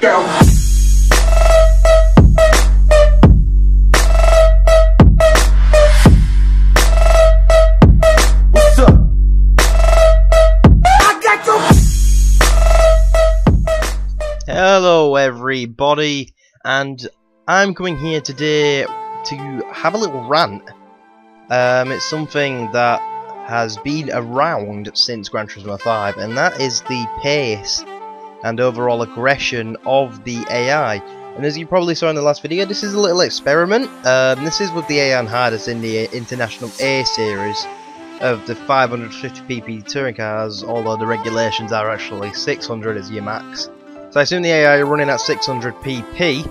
go. What's up? I got you. Hello everybody, and I'm coming here today to have a little rant. It's something that has been around since Gran Turismo 5, and that is the pace and overall aggression of the AI. And as you probably saw in the last video, this is a little experiment. This is with the AI on hardest in the International A series of the 550 pp touring cars, although the regulations are actually 600 as your max. So I assume the AI are running at 600 pp,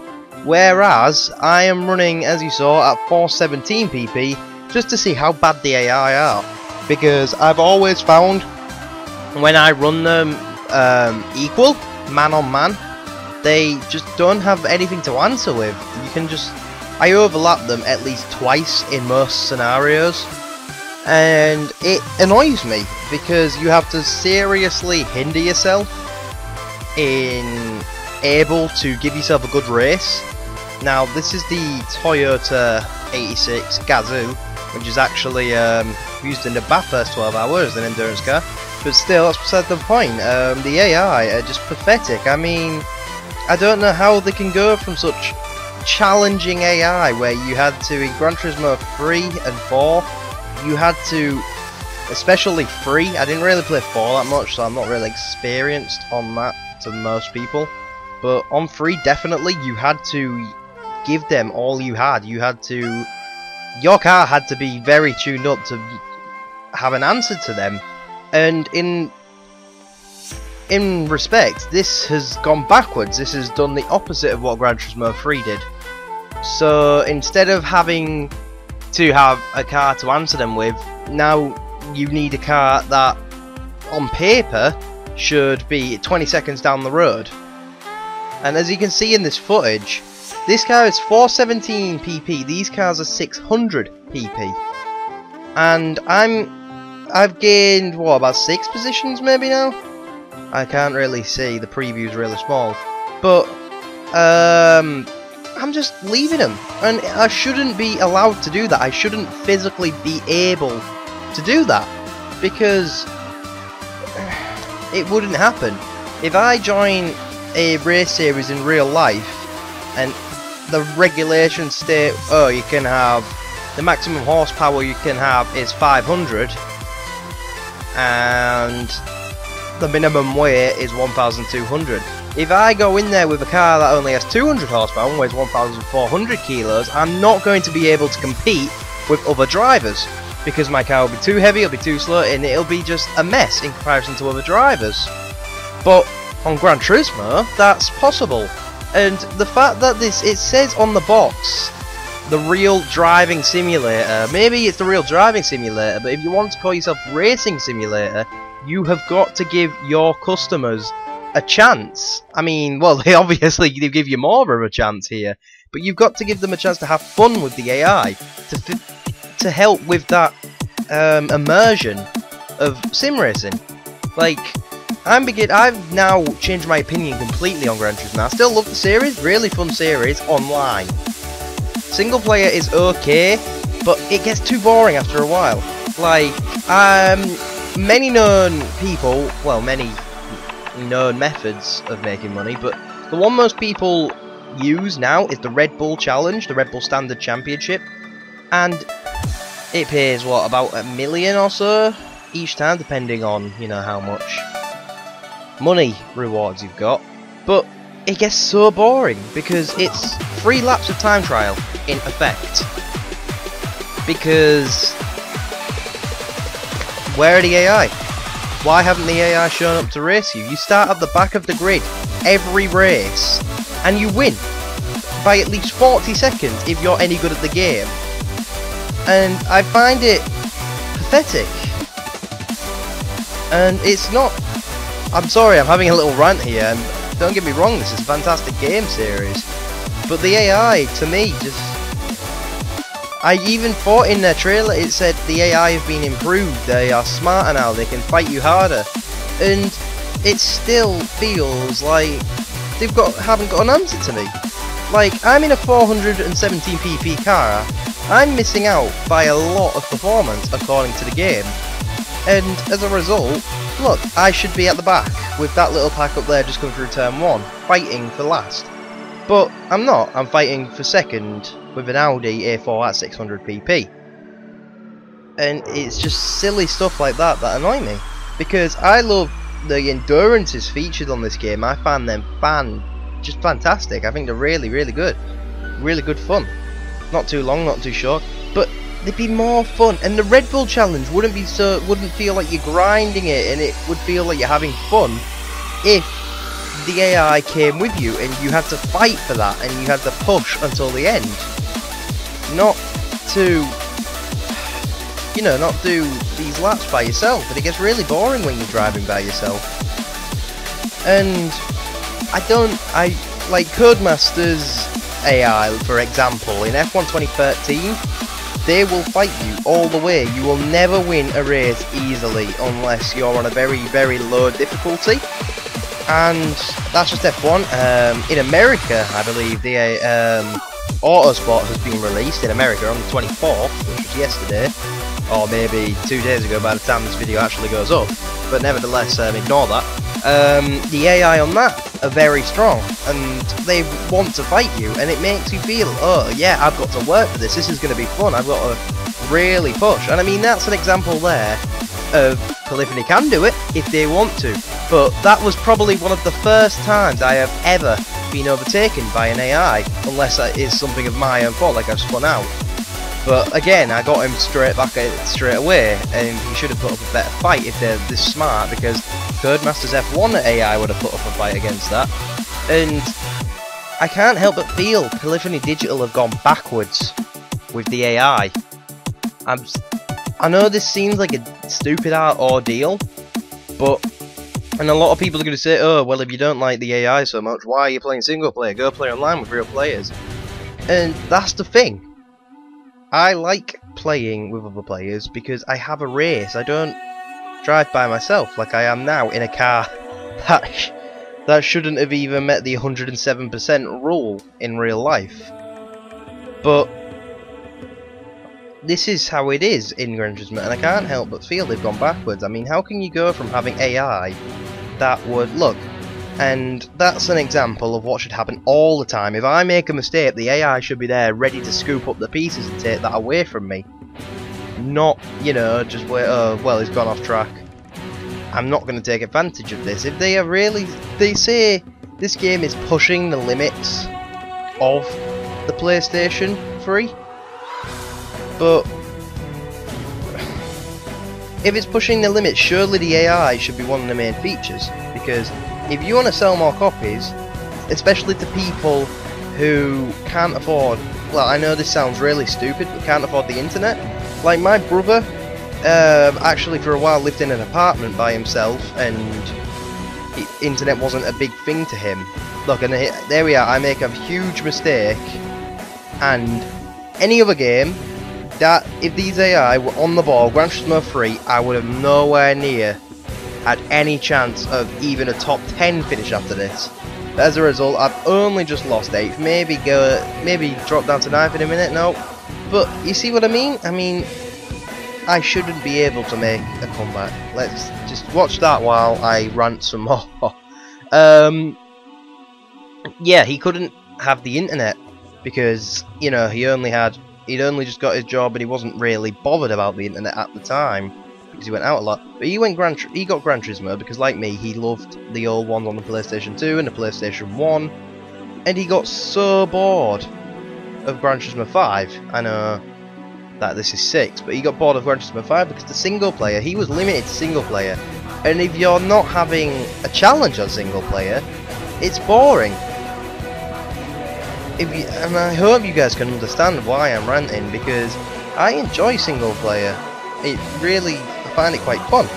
whereas I am running, as you saw, at 417 pp, just to see how bad the AI are. Because I've always found when I run them equal, man on man, they just don't have anything to answer with. You can just, I overlap them at least twice in most scenarios, and it annoys me because you have to seriously hinder yourself in able to give yourself a good race. Now this is the Toyota 86 Gazoo, which is actually used in the Bathurst 12 hours as an endurance car, but still, that's beside the point. The AI are just pathetic. I mean, I don't know how they can go from such challenging AI, where you had to, in Gran Turismo 3 and 4, you had to, especially 3, I didn't really play 4 that much, so I'm not really experienced on that to most people, but on 3 definitely, you had to give them all you had. You had to, your car had to be very tuned up to have an answer to them, and in respect, this has gone backwards. This has done the opposite of what Gran Turismo 3 did. So instead of having to have a car to answer them with, now you need a car that on paper should be 20 seconds down the road. And as you can see in this footage, this car is 417 pp, these cars are 600 pp, and I've gained, what, about 6 positions maybe now? I can't really see, the preview's really small, but I'm just leaving them, and I shouldn't be allowed to do that. I shouldn't physically be able to do that, because it wouldn't happen. If I join a race series in real life and the regulations state, oh, you can have, the maximum horsepower you can have is 500 and the minimum weight is 1,200. If I go in there with a car that only has 200 horsepower and weighs 1,400 kilos, I'm not going to be able to compete with other drivers, because my car will be too heavy, it'll be too slow, and it'll be just a mess in comparison to other drivers. But on Gran Turismo, that's possible. And the fact that it says on the box, the real driving simulator, maybe it's the real driving simulator, but if you want to call yourself racing simulator, you have got to give your customers a chance. I mean, well, they obviously give you more of a chance here, but you've got to give them a chance to have fun with the AI, to help with that immersion of sim racing. Like, I've now changed my opinion completely on Gran Turismo. I still love the series, really fun series online. Single player is okay, but it gets too boring after a while. Like, many known people, well, many known methods of making money, but the one most people use now is the Red Bull Challenge, the Red Bull Standard Championship, and it pays, what, about $1 million or so each time, depending on, you know, how much money rewards you've got. But it gets so boring because it's 3 laps of time trial in effect. Because where are the AI? Why haven't the AI shown up to race you? You start at the back of the grid every race and you win by at least 40 seconds if you're any good at the game. And I find it pathetic. And it's not, I'm sorry, I'm having a little rant here, and don't get me wrong, this is a fantastic game series, but the AI, to me, just, I even thought in their trailer it said the AI have been improved, they are smarter now, they can fight you harder, and it still feels like haven't got an answer to me. Like, I'm in a 417 pp car. I'm missing out by a lot of performance according to the game, and as a result, look, I should be at the back with that little pack up there just coming through turn 1, fighting for last. But I'm not. I'm fighting for second with an Audi A4 at 600 pp. And it's just silly stuff like that that annoy me, because I love the endurances featured on this game. I find them just fantastic. I think they're really, really good fun. Not too long, not too short, but they'd be more fun. And the Red Bull challenge wouldn't feel like you're grinding it, and it would feel like you're having fun if the AI came with you and you had to fight for that and you had to push until the end. Not to, you know, not do these laps by yourself. But it gets really boring when you're driving by yourself. And I like Codemasters AI, for example, in F1 2013, they will fight you all the way. You will never win a race easily unless you're on a very, very low difficulty. And that's just F1. In America, I believe the Autosport has been released in America on the 24th, which was yesterday, or maybe 2 days ago by the time this video actually goes up. But nevertheless, ignore that. The AI on that are very strong, and they want to fight you, and it makes you feel, oh yeah, I've got to work for this. This is going to be fun. I've got to really push. And I mean, that's an example there of Polyphony can do it if they want to. But that was probably one of the first times I have ever been overtaken by an AI, unless that is something of my own fault, like I've spun out. But again, I got him straight back at it straight away, and he should have put up a better fight if they're this smart, because Codemasters F1 AI would have put up a fight against that. And I can't help but feel Polyphony Digital have gone backwards with the AI. I know this seems like a stupid ordeal, and a lot of people are going to say, oh, well, if you don't like the AI so much, why are you playing single player? Go play online with real players. And that's the thing. I like playing with other players because I have a race. I don't drive by myself like I am now in a car that shouldn't have even met the 107% rule in real life. But this is how it is in Gran Turismo, and I can't help but feel they've gone backwards. I mean, how can you go from having AI that would look, and that's an example of what should happen all the time. If I make a mistake, the AI should be there ready to scoop up the pieces and take that away from me. Not, you know, just wait, oh, well, he's gone off track. I'm not going to take advantage of this. If they are really, they say this game is pushing the limits of the PlayStation 3, but if it's pushing the limits, surely the AI should be one of the main features, because if you want to sell more copies, especially to people who can't afford, well, I know this sounds really stupid, but can't afford the internet. Like my brother, actually for a while lived in an apartment by himself, and internet wasn't a big thing to him. Look, and there we are, I make a huge mistake, and any other game, that if these AI were on the ball, Gran Turismo 3, I would have nowhere near had any chance of even a top 10 finish after this. But as a result, I've only just lost 8th, maybe drop down to 9th in a minute, no. But you see what I mean? I mean, I shouldn't be able to make a comeback. Let's just watch that while I rant some more. Yeah, he couldn't have the internet because, you know, he'd only just got his job and he wasn't really bothered about the internet at the time because he went out a lot. But he got Gran Turismo because, like me, he loved the old ones on the PlayStation 2 and the PlayStation 1, and he got so bored of Gran Turismo 5. I know that this is 6, but he got bored of Gran Turismo 5 because the single player, he was limited to single player, and if you're not having a challenge on single player, it's boring. And I hope you guys can understand why I'm ranting, because I enjoy single player. I find it quite fun.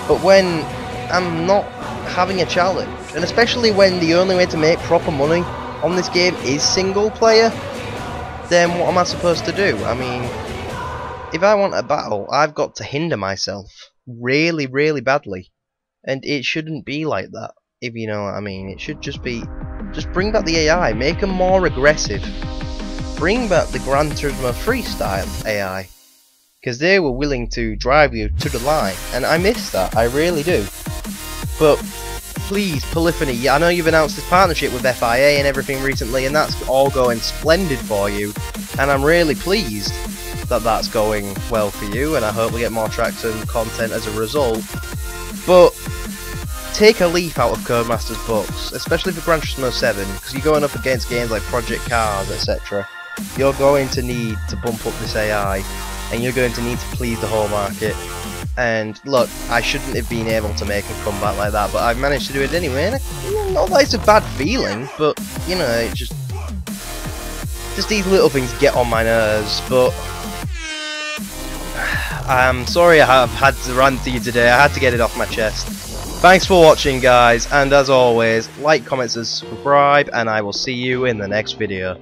But when I'm not having a challenge, and especially when the only way to make proper money on this game is single player, then what am I supposed to do? I mean, if I want a battle, I've got to hinder myself really, really badly. And it shouldn't be like that, if you know what I mean. It should just be Just bring back the AI, make them more aggressive. Bring back the Gran Turismo freestyle AI, because they were willing to drive you to the line, and I miss that, I really do. But please, Polyphony, I know you've announced this partnership with FIA and everything recently, and that's all going splendid for you, and I'm really pleased that that's going well for you, and I hope we get more tracks and content as a result. But take a leaf out of Codemasters' books, especially for Gran Turismo 7, because you're going up against games like Project Cars, etc. You're going to need to bump up this AI, and you're going to need to please the whole market. And look, I shouldn't have been able to make a comeback like that, but I've managed to do it anyway, and not that it's a bad feeling, but, you know, it just these little things get on my nerves. But I'm sorry I have had to rant to you today, I had to get it off my chest. Thanks for watching, guys, and as always, like, comment, subscribe, and I will see you in the next video.